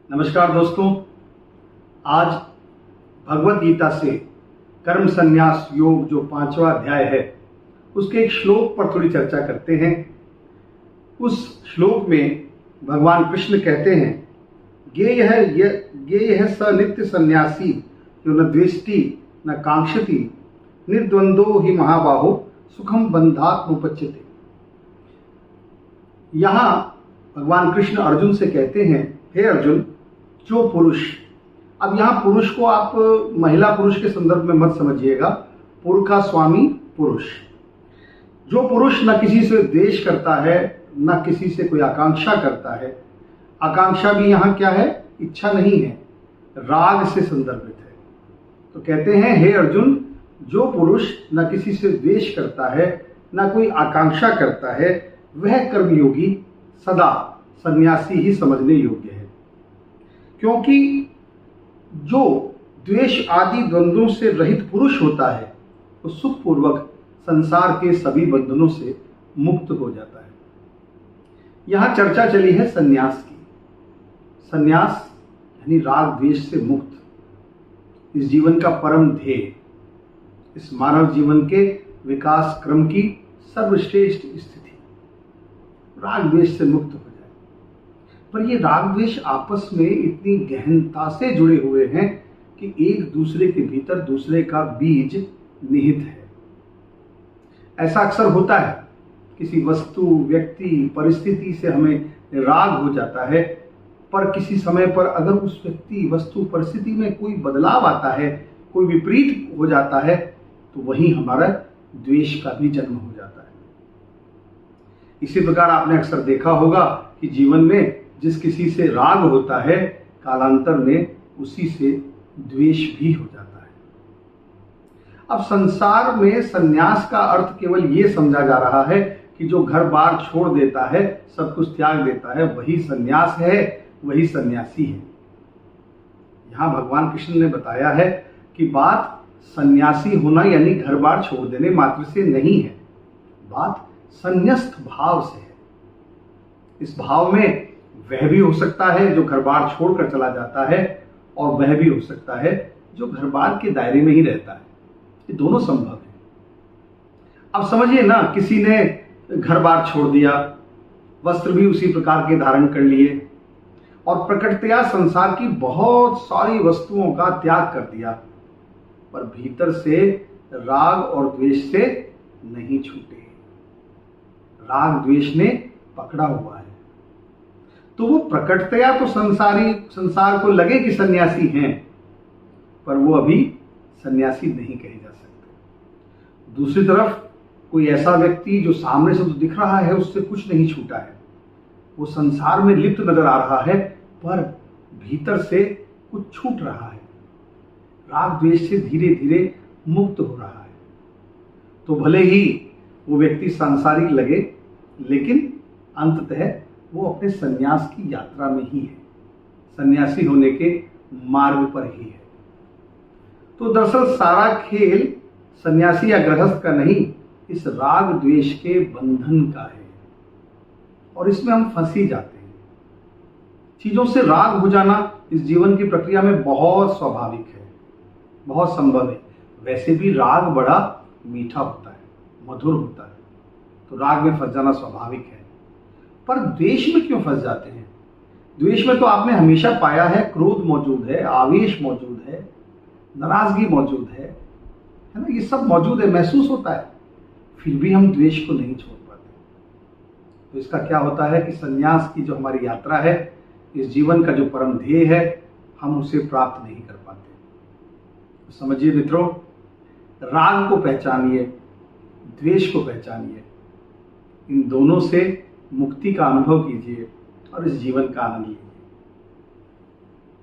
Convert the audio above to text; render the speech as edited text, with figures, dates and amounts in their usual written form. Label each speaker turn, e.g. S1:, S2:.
S1: नमस्कार दोस्तों, आज भगवत गीता से कर्म संन्यास योग जो 5वां अध्याय है उसके एक श्लोक पर थोड़ी चर्चा करते हैं। उस श्लोक में भगवान कृष्ण कहते हैं, ज्ञेय है स नित्य सन्यासी जो न द्वेष्टि न कांक्षति निर्द्वंदो ही महाबाहो सुखम बंधात्मुपच्यते। यहाँ भगवान कृष्ण अर्जुन से कहते हैं, हे अर्जुन, जो पुरुष, अब यहाँ पुरुष को आप महिला पुरुष के संदर्भ में मत समझिएगा, पुरुष का स्वामी पुरुष, जो पुरुष न किसी से द्वेष करता है न किसी से कोई आकांक्षा करता है। आकांक्षा भी यहाँ क्या है? इच्छा नहीं है, राग से संदर्भित है। तो कहते हैं, हे अर्जुन, जो पुरुष न किसी से द्वेष करता है न कोई आकांक्षा करता है, वह कर्मयोगी सदा सन्यासी ही समझने योग्य है। क्योंकि जो द्वेष आदि द्वंद्वों से रहित पुरुष होता है वो सुखपूर्वक संसार के सभी बंधनों से मुक्त हो जाता है। यहां चर्चा चली है सन्यास की। सन्यास यानी राग द्वेष से मुक्त, इस जीवन का परम ध्येय, इस मानव जीवन के विकास क्रम की सर्वश्रेष्ठ स्थिति, राग द्वेष से मुक्त हो जाए। पर ये राग द्वेष आपस में इतनी गहनता से जुड़े हुए हैं कि एक दूसरे के भीतर दूसरे का बीज निहित है। ऐसा अक्सर होता है, किसी वस्तु, व्यक्ति, परिस्थिति से हमें राग हो जाता है, पर किसी समय पर अगर उस व्यक्ति, वस्तु, परिस्थिति में कोई बदलाव आता है, कोई विपरीत हो जाता है, तो वहीं हमारा द्वेष का भी जन्म हो जाता है। इसी प्रकार आपने अक्सर देखा होगा कि जीवन में जिस किसी से राग होता है, कालांतर में उसी से द्वेष भी हो जाता है। अब संसार में सन्यास का अर्थ केवल ये समझा जा रहा है कि जो घर बार छोड़ देता है, सब कुछ त्याग देता है, वही सन्यास है, वही सन्यासी है। यहां भगवान कृष्ण ने बताया है कि बात सन्यासी होना यानी घर बार छोड़ देने मात्र से नहीं है, बात संन्यस्त भाव से है। इस भाव में वह भी हो सकता है जो घर बार छोड़कर चला जाता है, और वह भी हो सकता है जो घर बार के दायरे में ही रहता है। ये दोनों संभव है। अब समझिए ना, किसी ने घर बार छोड़ दिया, वस्त्र भी उसी प्रकार के धारण कर लिए, और प्रकटतया संसार की बहुत सारी वस्तुओं का त्याग कर दिया, पर भीतर से राग और द्वेष से नहीं छूटे। राग द्वेष ने पकड़ा हुआ है। तो वो प्रकटतया तो संसार को लगे कि सन्यासी हैं, पर वो अभी सन्यासी नहीं कहे जा सकते। दूसरी तरफ कोई ऐसा व्यक्ति जो सामने से तो दिख रहा है, उससे कुछ नहीं छूटा है, वो संसार में लिप्त नजर आ रहा है, पर भीतर से कुछ छूट रहा है, राग द्वेष से धीरे धीरे मुक्त हो रहा है। तो भले ही वो व्यक्ति सांसारिक लगे, लेकिन अंततः वो अपने सन्यास की यात्रा में ही है, सन्यासी होने के मार्ग पर ही है। तो दरअसल सारा खेल सन्यासी या गृहस्थ का नहीं, इस राग द्वेष के बंधन का है, और इसमें हम फंस ही जाते हैं। चीजों से राग हो जाना इस जीवन की प्रक्रिया में बहुत स्वाभाविक है, बहुत संभव है। वैसे भी राग बड़ा मीठा होता है, मधुर होता है, तो राग में फंस जाना स्वाभाविक है। पर द्वेष में क्यों फंस जाते हैं? द्वेष में तो आपने हमेशा पाया है क्रोध मौजूद है, आवेश मौजूद है, नाराजगी मौजूद है ना, ये सब मौजूद है, महसूस होता है, फिर भी हम द्वेष को नहीं छोड़ पाते। तो इसका क्या होता है कि सन्यास की जो हमारी यात्रा है, इस जीवन का जो परम ध्येय है, हम उसे प्राप्त नहीं कर पाते। तो समझिए मित्रों, राग को पहचानिए, द्वेष को पहचानिए, इन दोनों से मुक्ति का अनुभव कीजिए और इस जीवन का आनंद लीजिए।